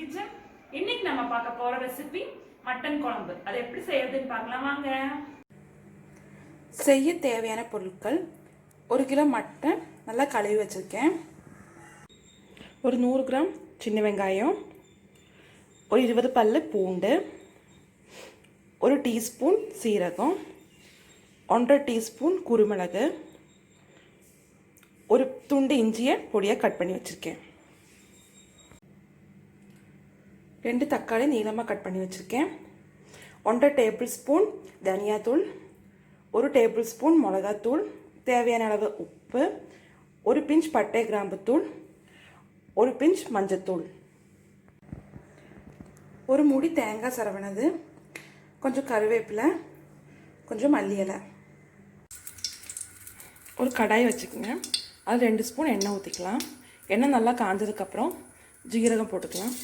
Kitchen. இன்னைக்கு நம்ம பார்க்க போற ரெசிபி மட்டன் குழம்பு. அதை எப்படி செய்யறதுன்னு பார்க்கலாம் வாங்க. செய்ய தேவையான பொருட்கள்: 1 கிலோ மட்டன் நல்லா கழுவி வச்சுருக்கேன், ஒரு 100 கிராம் சின்ன வெங்காயம், ஒரு 20 பல்லு பூண்டு, 1 டீஸ்பூன் சீரகம், 1.5 டீஸ்பூன் குருமிளகு, ஒரு துண்டு இஞ்சியை பொடியாக கட் பண்ணி வச்சுருக்கேன், 2 தக்காளி நீளமாக கட் பண்ணி வச்சுருக்கேன், 1.5 டேபிள் ஸ்பூன் தனியாத்தூள், 1 டேபிள் ஸ்பூன் மிளகாத்தூள், தேவையான அளவு உப்பு, 1 பிஞ்ச் பட்டை கிராம்பு தூள், 1 பிஞ்ச் மஞ்சத்தூள், ஒரு மூடி தேங்காய் சரவணது, கொஞ்சம் கருவேப்பிலை, கொஞ்சம் மல்லி இலை. ஒரு கடாய் வச்சுக்கோங்க, அது 2 ஸ்பூன் எண்ணெய் ஊற்றிக்கலாம். எண்ணெய் நல்லா காஞ்சதுக்கப்புறம் ஜீரகம் போட்டுக்கலாம்.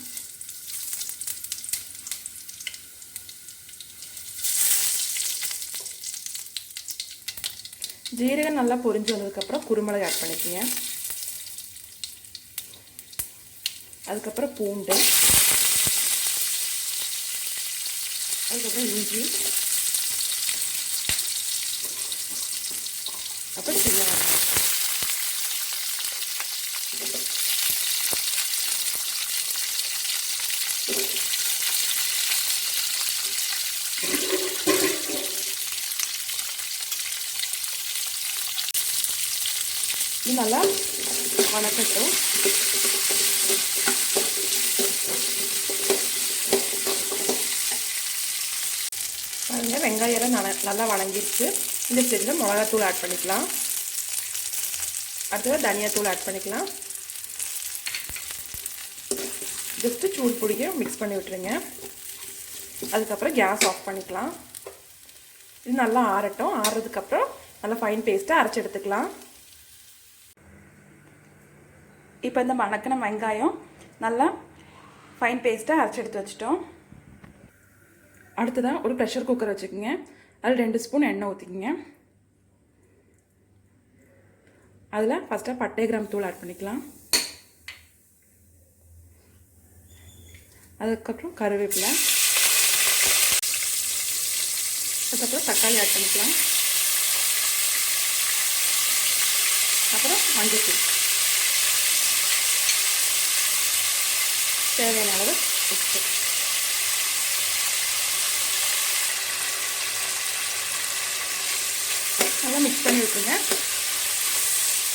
ஜீரகம் நல்லா பொரிஞ்சு வந்ததுக்கப்புறம் குருமிளகு ஆட் பண்ணிக்கோங்க. அதுக்கப்புறம் பூண்டு, அதுக்கப்புறம் இஞ்சி, அப்புறம் சின்ன வெங்காயம். இது நல்லா வணக்கட்டும். பாருங்கள், வெங்காயம் நல்லா வணங்கிடுச்சு. இந்த ஸ்டேஜில் மிளகாத்தூள் ஆட் பண்ணிக்கலாம். அடுத்தது தனியாத்தூள் ஆட் பண்ணிக்கலாம். ஜஸ்ட்டு சூடு பிடிக்க மிக்ஸ் பண்ணி விட்டுருங்க. அதுக்கப்புறம் கேஸ் ஆஃப் பண்ணிக்கலாம். இது நல்லா ஆறட்டும். ஆறுறதுக்கப்புறம் நல்லா ஃபைன் பேஸ்ட்டாக அரைச்சி எடுத்துக்கலாம். இப்போ இந்த வணக்கின வெங்காயம் நல்லா ஃபைன் பேஸ்ட்டாக அரைச்சி எடுத்து வச்சிட்டோம். அடுத்ததாக ஒரு ப்ரெஷர் குக்கர் வச்சுக்கோங்க. அதில் 2 ஸ்பூன் எண்ணெய் ஊற்றிக்கோங்க. அதில் ஃபஸ்ட்டாக பட்டை கிராம் தூள் ஆட் பண்ணிக்கலாம். அதுக்கப்புறம் கருவேப்பிலை, அதுக்கப்புறம் தக்காளி ஆட் பண்ணிக்கலாம். அப்புறம் மஞ்சள், தேவையான அளவு உப்பு. நல்லா மிக்ஸ் பண்ணி விட்டுருங்க.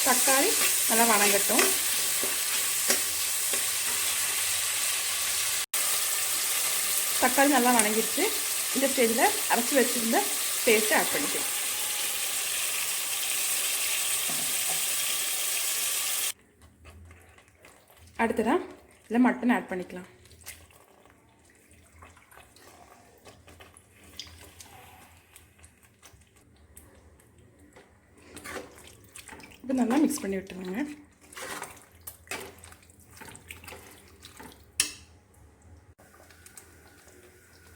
தக்காளி நல்லா வணங்கட்டும். தக்காளி நல்லா வணங்கிடுச்சு. இந்த ஸ்டேஜில் அரைச்சி வச்சுருந்த பேஸ்ட்டை ஆட் பண்ணிக்கலாம். அடுத்ததாக இதில் மட்டன் ஆட் பண்ணிக்கலாம். இப்போ நல்லா மிக்ஸ் பண்ணி விட்டுருங்க.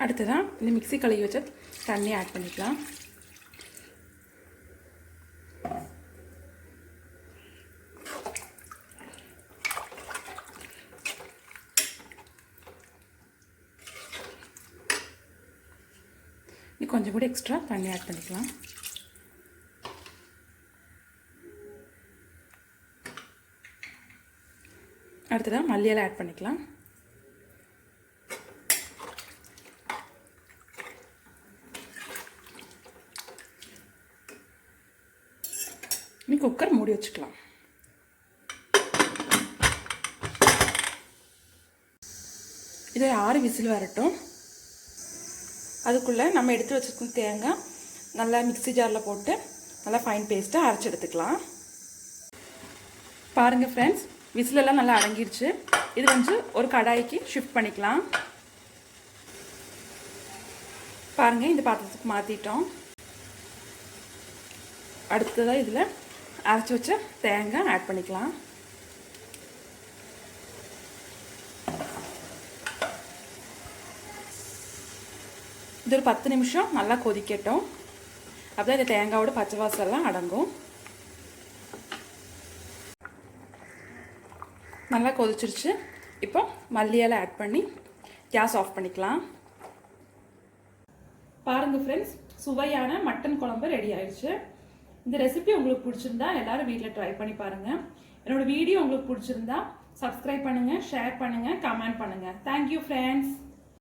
அடுத்ததான் இந்த மிக்ஸி கழுவி வச்ச தண்ணி ஆட் பண்ணிக்கலாம். கொஞ்சம் கூட எக்ஸ்ட்ரா தண்ணி ஆட் பண்ணிக்கலாம். அடுத்ததாக மல்லி இலை ஆட் பண்ணிக்கலாம். இனி குக்கர் மூடி வச்சுக்கலாம். இது 6 விசில் வரட்டும். அதுக்குள்ளே நம்ம எடுத்து வச்சுருக்கோம் தேங்காய் நல்லா மிக்ஸி ஜாரில் போட்டு நல்லா ஃபைன் பேஸ்ட்டாக அரைச்சி எடுத்துக்கலாம். பாருங்கள் ஃப்ரெண்ட்ஸ், விசிலெல்லாம் நல்லா அடங்கிடுச்சு. இது வந்து ஒரு கடாய்க்கு ஷிஃப்ட் பண்ணிக்கலாம். பாருங்கள், இந்த பாத்திரத்துக்கு மாற்றிட்டோம். அடுத்ததாக இதில் அரைச்சி வச்ச தேங்காய் ஆட் பண்ணிக்கலாம். இது ஒரு 10 நிமிஷம் நல்லா கொதிக்கட்டும். அப்போ இந்த தேங்காயோட பச்சை வாசம்லாம் அடங்கும். நல்லா கொதிச்சிருச்சு. இப்போ மல்லி இலை ஆட் பண்ணி கேஸ் ஆஃப் பண்ணிக்கலாம். பாருங்கள் ஃப்ரெண்ட்ஸ், சுவையான மட்டன் குழம்பு ரெடி ஆயிடுச்சு. இந்த ரெசிபி உங்களுக்கு பிடிச்சிருந்தா எல்லாரும் வீட்டில் ட்ரை பண்ணி பாருங்கள். என்னோட வீடியோ உங்களுக்கு பிடிச்சிருந்தா சப்ஸ்கிரைப் பண்ணுங்கள், ஷேர் பண்ணுங்கள், கமெண்ட் பண்ணுங்கள். Thank you friends.